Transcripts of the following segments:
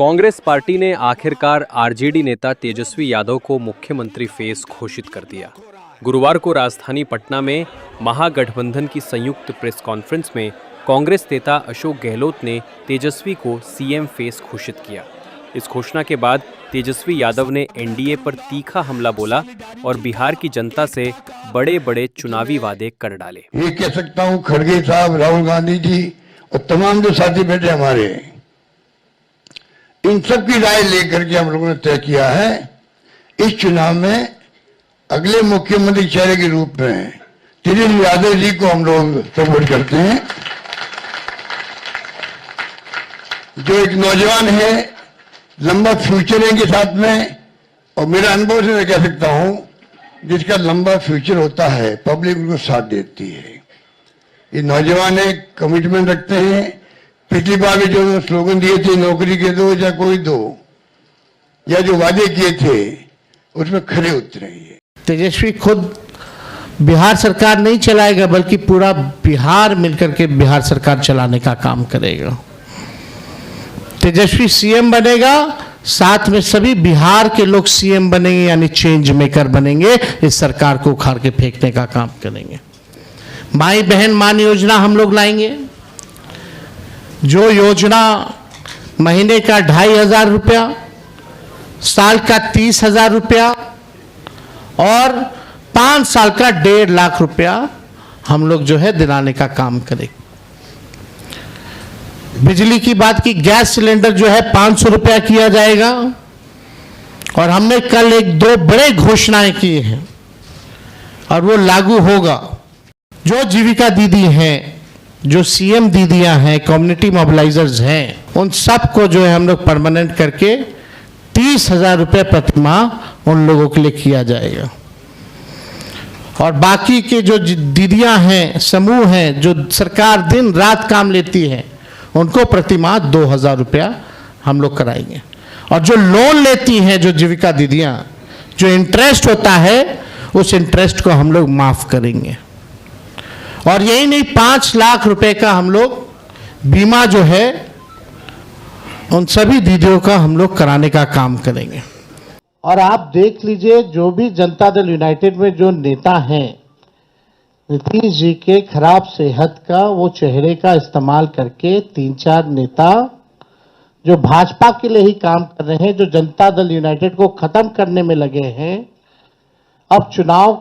Congress party ने आखिरकार RJD नेता तेजस्वी यादव को मुख्यमंत्री फेस घोषित कर दिया। गुरुवार को राजधानी पटना में महागठबंधन की संयुक्त प्रेस कॉन्फ्रेंस में कांग्रेस नेता अशोक गहलोत ने तेजस्वी को सीएम फेस घोषित किया। इस घोषणा के बाद तेजस्वी यादव ने एनडीए पर तीखा हमला बोला और बिहार की जनता से बड़े बड़े चुनावी वादे कर डाले। ये कह सकता हूं, खड़गे साहब, राहुल गांधी जी और तमाम जो साथी बैठे हमारे, इन सब की राय लेकर के हम लोगों ने तय किया है इस चुनाव में अगले मुख्यमंत्री चेहरे के रूप में तेजस्वी यादव जी को हम लोग सपोर्ट करते हैं। जो एक नौजवान है, लंबा फ्यूचर है इनके साथ में, और मेरा अनुभव से मैं कह सकता हूं, जिसका लंबा फ्यूचर होता है पब्लिक उनको साथ देती है। ये नौजवान है, कमिटमेंट रखते हैं। पिछली बार भी जो स्लोगन दिए थे, नौकरी के दो या कोई दो, या जो वादे किए थे उसमें खरे उतरे। तेजस्वी खुद बिहार सरकार नहीं चलाएगा, बल्कि पूरा बिहार मिलकर के बिहार सरकार चलाने का काम करेगा। तेजस्वी सीएम बनेगा, साथ में सभी बिहार के लोग सीएम बनेंगे, यानी चेंज मेकर बनेंगे। इस सरकार को उखाड़ के फेंकने का काम करेंगे। माई बहन मान योजना हम लोग लाएंगे, जो योजना महीने का 2,500 रुपया, साल का 30,000 रुपया और 5 साल का 1.5 लाख रुपया हम लोग जो है दिलाने का काम करेंगे। बिजली की बात की, गैस सिलेंडर जो है 500 रुपया किया जाएगा। और हमने कल 1-2 बड़े घोषणाएं की हैं और वो लागू होगा। जो जीविका दीदी हैं, जो सीएम दीदियां हैं, कम्युनिटी मोबिलाइजर्स हैं, उन सबको जो है हम लोग परमानेंट करके 30,000 रुपये प्रति माह उन लोगों के लिए किया जाएगा। और बाकी के जो दीदियां हैं, समूह हैं, जो सरकार दिन रात काम लेती है, उनको प्रति माह 2,000 रुपया हम लोग कराएंगे। और जो लोन लेती हैं, जो जीविका दीदियां, जो इंटरेस्ट होता है, उस इंटरेस्ट को हम लोग माफ करेंगे। और यही नहीं, 5 लाख रुपए का हम लोग बीमा जो है उन सभी दीदियों का हम लोग कराने का काम करेंगे। और आप देख लीजिए, जो भी जनता दल यूनाइटेड में जो नेता हैं, नीतीश जी के खराब सेहत का वो चेहरे का इस्तेमाल करके 3-4 नेता जो भाजपा के लिए ही काम कर रहे हैं, जो जनता दल यूनाइटेड को खत्म करने में लगे हैं, अब चुनाव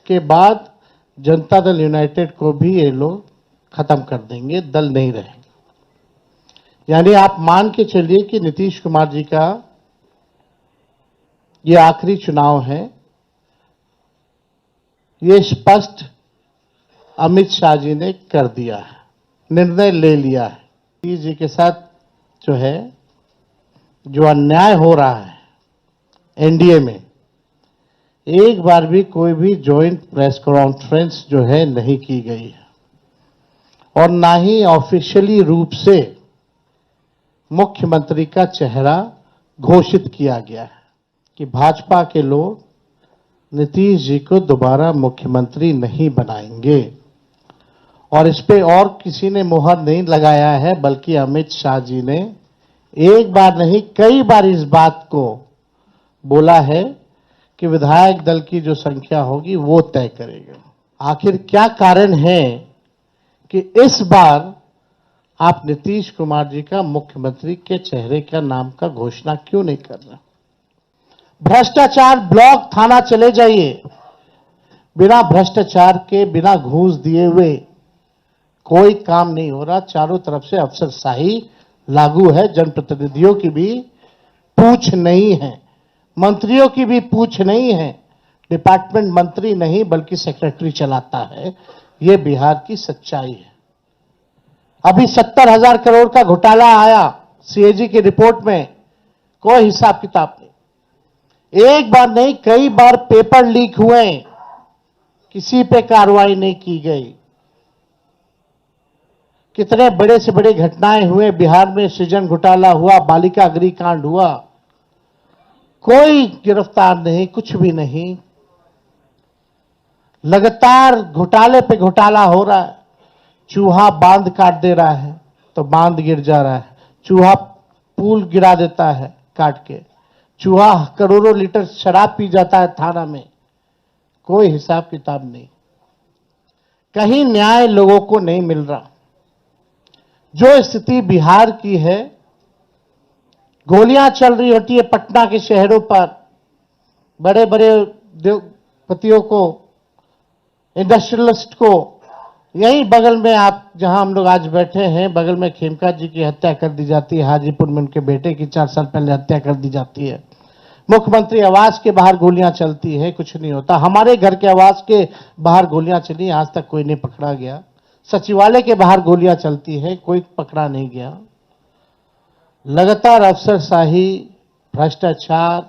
के बाद जनता दल यूनाइटेड को भी ये लोग खत्म कर देंगे, दल नहीं रहेंगे। यानी आप मान के चलिए कि नीतीश कुमार जी का ये आखिरी चुनाव है। ये स्पष्ट अमित शाह जी ने कर दिया है, निर्णय ले लिया है। नीतीश जी के साथ जो है, जो अन्याय हो रहा है एनडीए में, एक बार भी कोई भी जॉइंट प्रेस कॉन्फ्रेंस जो है नहीं की गई है, और ना ही ऑफिशियली रूप से मुख्यमंत्री का चेहरा घोषित किया गया है कि भाजपा के लोग नीतीश जी को दोबारा मुख्यमंत्री नहीं बनाएंगे। और इस पे और किसी ने मुहर नहीं लगाया है, बल्कि अमित शाह जी ने एक बार नहीं कई बार इस बात को बोला है कि विधायक दल की जो संख्या होगी वो तय करेगा। आखिर क्या कारण है कि इस बार आप नीतीश कुमार जी का मुख्यमंत्री के चेहरे का नाम का घोषणा क्यों नहीं कर रहे? भ्रष्टाचार ब्लॉक थाना चले जाइए, बिना भ्रष्टाचार के, बिना घूस दिए हुए कोई काम नहीं हो रहा। चारों तरफ से अफसरशाही लागू है। जनप्रतिनिधियों की भी पूछ नहीं है, मंत्रियों की भी पूछ नहीं है। डिपार्टमेंट मंत्री नहीं बल्कि सेक्रेटरी चलाता है। यह बिहार की सच्चाई है। अभी 70,000 करोड़ का घोटाला आया सीएजी की रिपोर्ट में, कोई हिसाब किताब नहीं। एक बार नहीं कई बार पेपर लीक हुए, किसी पे कार्रवाई नहीं की गई। कितने बड़े से बड़े घटनाएं हुए बिहार में, सृजन घोटाला हुआ, बालिका गृहकांड हुआ, कोई गिरफ्तार नहीं, कुछ भी नहीं। लगातार घोटाले पे घोटाला हो रहा है। चूहा बांध काट दे रहा है तो बांध गिर जा रहा है, चूहा पुल गिरा देता है काट के, चूहा करोड़ों लीटर शराब पी जाता है थाना में, कोई हिसाब किताब नहीं। कहीं न्याय लोगों को नहीं मिल रहा। जो स्थिति बिहार की है, गोलियां चल रही होती है पटना के शहरों पर, बड़े बड़े उद्योगपतियों को, इंडस्ट्रियलिस्ट को। यहीं बगल में आप जहां हम लोग आज बैठे हैं, बगल में खेमका जी की हत्या कर दी जाती है, हाजीपुर में उनके बेटे की 4 साल पहले हत्या कर दी जाती है। मुख्यमंत्री आवास के बाहर गोलियां चलती है, कुछ नहीं होता। हमारे घर के आवास के बाहर गोलियां चली, आज तक कोई नहीं पकड़ा गया। सचिवालय के बाहर गोलियां चलती है, कोई पकड़ा नहीं गया। लगातार अफसरशाही, भ्रष्टाचार,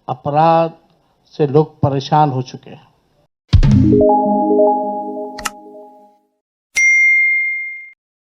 अपराध से लोग परेशान हो चुके हैं।